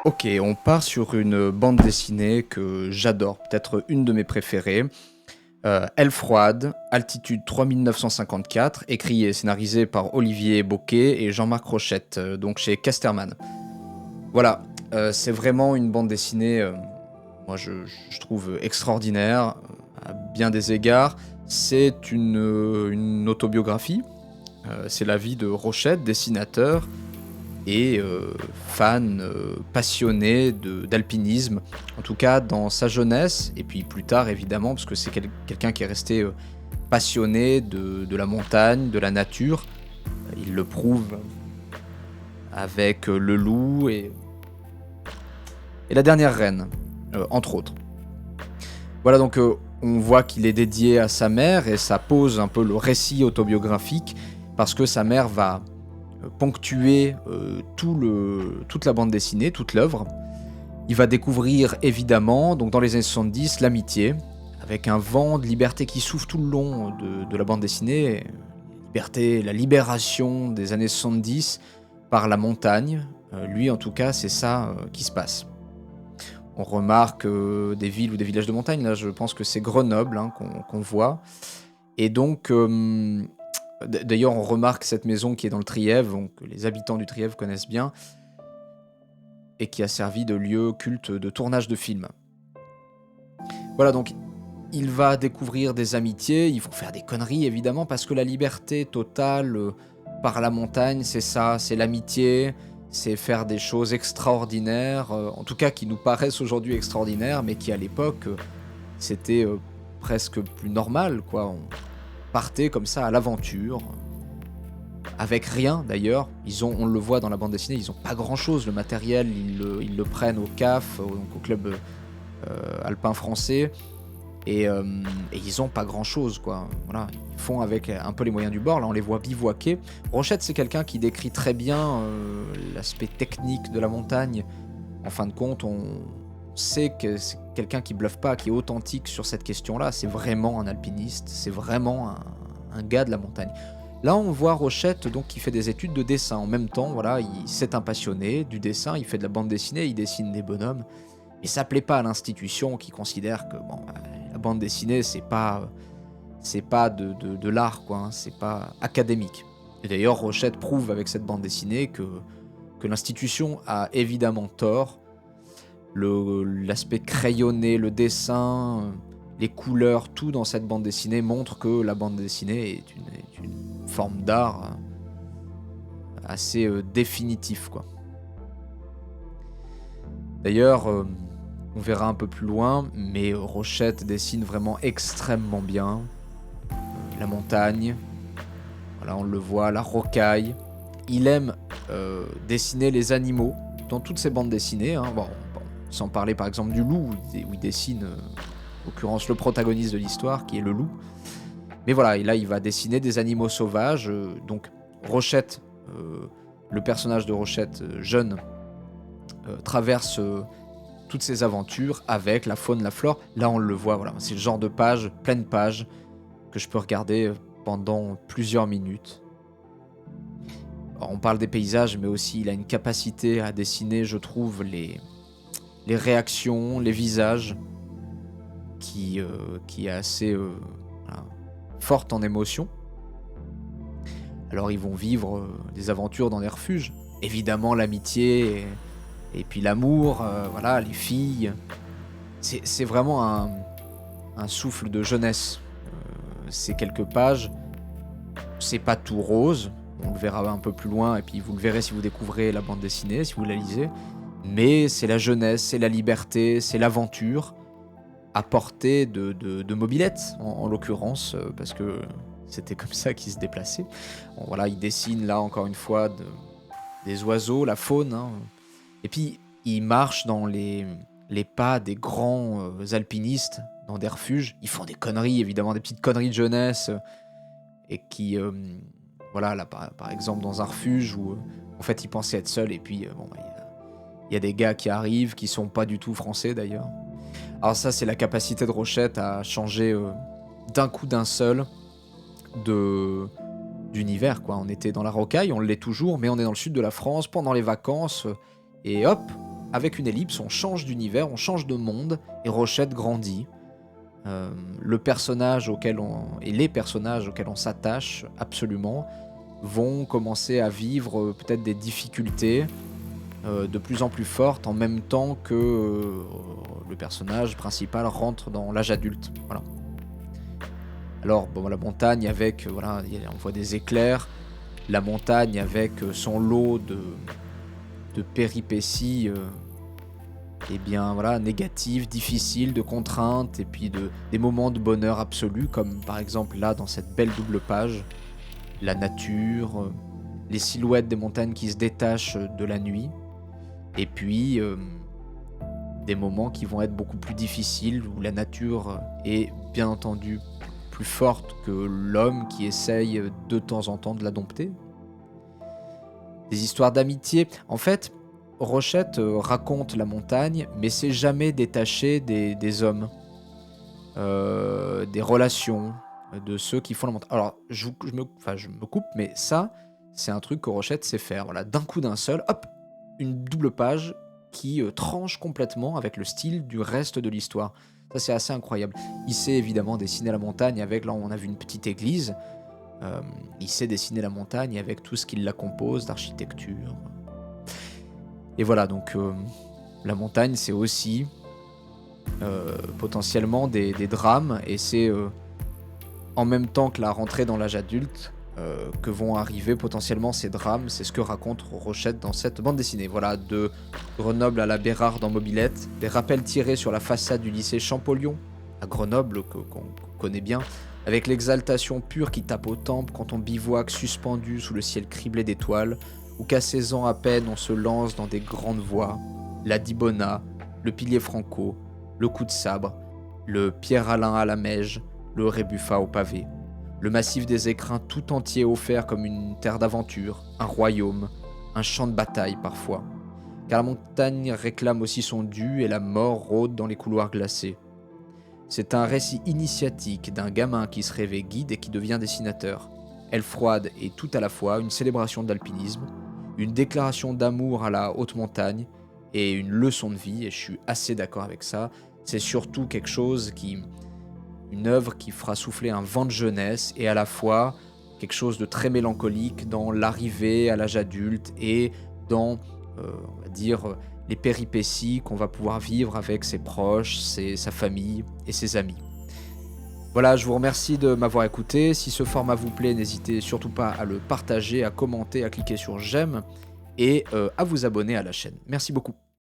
Ok, on part sur une bande dessinée que j'adore, peut-être une de mes préférées. Aile froide, altitude 3954, écrit et scénarisé par Olivier Bocquet et Jean-Marc Rochette, donc chez Casterman. Voilà, c'est vraiment une bande dessinée, moi je trouve extraordinaire, à bien des égards. C'est une autobiographie, c'est la vie de Rochette, dessinateur, et fan passionné d'alpinisme, en tout cas dans sa jeunesse, et puis plus tard évidemment, parce que c'est quelqu'un qui est resté passionné de la montagne, de la nature. Il le prouve avec Le Loup et La Dernière Reine, entre autres. Voilà, donc on voit qu'il est dédié à sa mère, et ça pose un peu le récit autobiographique, parce que sa mère va ponctuer toute la bande dessinée, toute l'œuvre. Il va découvrir évidemment, donc dans les années 70, l'amitié, avec un vent de liberté qui souffle tout le long de la bande dessinée. Liberté, la libération des années 70 par la montagne. Lui, en tout cas, c'est ça qui se passe. On remarque des villes ou des villages de montagne. Là, je pense que c'est Grenoble qu'on voit. Et donc, d'ailleurs, on remarque cette maison qui est dans le Trièves, donc, que les habitants du Trièves connaissent bien, et qui a servi de lieu culte de tournage de films. Voilà, donc il va découvrir des amitiés, ils vont faire des conneries évidemment, parce que la liberté totale par la montagne, c'est ça, c'est l'amitié, c'est faire des choses extraordinaires, en tout cas qui nous paraissent aujourd'hui extraordinaires, mais qui à l'époque, c'était presque plus normal, quoi. On partait comme ça à l'aventure, avec rien d'ailleurs. On le voit dans la bande dessinée, ils ont pas grand chose, le matériel, ils le prennent au CAF, donc au club alpin français, et ils ont pas grand chose, quoi. Voilà, ils font avec un peu les moyens du bord. Là, on les voit bivouaquer. Rochette, c'est quelqu'un qui décrit très bien l'aspect technique de la montagne. En fin de compte, on sait que c'est quelqu'un qui bluffe pas, qui est authentique sur cette question-là. C'est vraiment un alpiniste, c'est vraiment un gars de la montagne. Là, on voit Rochette donc qui fait des études de dessin. En même temps, voilà, c'est un passionné du dessin, il fait de la bande dessinée, il dessine des bonhommes. Et ça plaît pas à l'institution qui considère que bon, la bande dessinée, c'est pas de l'art, quoi, hein, c'est pas académique. Et d'ailleurs, Rochette prouve avec cette bande dessinée que l'institution a évidemment tort. L'aspect crayonné, le dessin, les couleurs, tout dans cette bande dessinée montre que la bande dessinée est une forme d'art assez définitif, quoi. D'ailleurs, on verra un peu plus loin, mais Rochette dessine vraiment extrêmement bien la montagne. Voilà, on le voit, la rocaille. Il aime dessiner les animaux dans toutes ses bandes dessinées, hein. Bon, sans parler par exemple du loup, où il dessine, en l'occurrence, le protagoniste de l'histoire, qui est le loup. Mais voilà, et là, il va dessiner des animaux sauvages. Donc, Rochette, le personnage de Rochette, jeune, traverse toutes ces aventures avec la faune, la flore. Là, on le voit, voilà, c'est le genre de page, pleine page, que je peux regarder pendant plusieurs minutes. Alors, on parle des paysages, mais aussi il a une capacité à dessiner, je trouve, les réactions, les visages, qui est assez voilà, forte en émotion. Alors ils vont vivre des aventures dans des refuges. Évidemment l'amitié et puis l'amour, voilà, les filles. C'est vraiment un souffle de jeunesse. Ces quelques pages, c'est pas tout rose, on le verra un peu plus loin, et puis vous le verrez si vous découvrez la bande dessinée, si vous la lisez. Mais c'est la jeunesse, c'est la liberté, c'est l'aventure, à portée de mobylettes, en l'occurrence, parce que c'était comme ça qu'ils se déplaçaient. Bon, voilà, il dessine là encore une fois des oiseaux, la faune, hein. Et puis il marche dans les pas des grands alpinistes, dans des refuges. Ils font des conneries, évidemment, des petites conneries de jeunesse, et qui, voilà, là par exemple dans un refuge où en fait il pensait être seul, et puis bon, il y a des gars qui arrivent, qui sont pas du tout français d'ailleurs. Alors ça, c'est la capacité de Rochette à changer d'un coup d'un seul de d'univers, quoi. On était dans la rocaille, on l'est toujours, mais on est dans le sud de la France pendant les vacances, et hop, avec une ellipse, on change d'univers, on change de monde, et Rochette grandit. Le personnage et les personnages auxquels on s'attache absolument vont commencer à vivre peut-être des difficultés de plus en plus fortes en même temps que le personnage principal rentre dans l'âge adulte. Voilà. Alors, bon, la montagne avec, on voit des éclairs, la montagne avec son lot de péripéties négatives, difficiles, de contraintes, et puis des moments de bonheur absolu, comme par exemple là, dans cette belle double page, la nature, les silhouettes des montagnes qui se détachent de la nuit, et puis des moments qui vont être beaucoup plus difficiles, où la nature est bien entendu plus forte que l'homme qui essaye de temps en temps de la dompter. Des histoires d'amitié. En fait, Rochette raconte la montagne, mais c'est jamais détaché des hommes, des relations, de ceux qui font la montagne. Alors, je me coupe, mais ça, c'est un truc que Rochette sait faire. Voilà, d'un coup d'un seul, hop, une double page qui tranche complètement avec le style du reste de l'histoire. Ça, c'est assez incroyable. Il sait évidemment dessiner la montagne avec, là, on a vu une petite église. Il sait dessiner la montagne avec tout ce qui la compose, d'architecture. Et voilà, donc la montagne, c'est aussi potentiellement des drames, et c'est en même temps que la rentrée dans l'âge adulte que vont arriver potentiellement ces drames. C'est ce que raconte Rochette dans cette bande dessinée. Voilà, de Grenoble à la Bérarde en mobilette, des rappels tirés sur la façade du lycée Champollion à Grenoble, qu'on connaît bien, avec l'exaltation pure qui tape aux tempes quand on bivouaque suspendu sous le ciel criblé d'étoiles, ou qu'à 16 ans à peine on se lance dans des grandes voies, la Dibona, le pilier franco, le coup de sabre, le Pierre-Alain à la Meige, le Rébuffat au pavé, le massif des écrins tout entier offert comme une terre d'aventure, un royaume, un champ de bataille parfois. Car la montagne réclame aussi son dû et la mort rôde dans les couloirs glacés. C'est un récit initiatique d'un gamin qui se rêvait guide et qui devient dessinateur. Elle froide et tout à la fois une célébration d'alpinisme, une déclaration d'amour à la haute montagne et une leçon de vie, et je suis assez d'accord avec ça. C'est surtout une œuvre qui fera souffler un vent de jeunesse, et à la fois quelque chose de très mélancolique dans l'arrivée à l'âge adulte et dans, on va dire, les péripéties qu'on va pouvoir vivre avec ses proches, sa famille et ses amis. Voilà, je vous remercie de m'avoir écouté. Si ce format vous plaît, n'hésitez surtout pas à le partager, à commenter, à cliquer sur j'aime et à vous abonner à la chaîne. Merci beaucoup.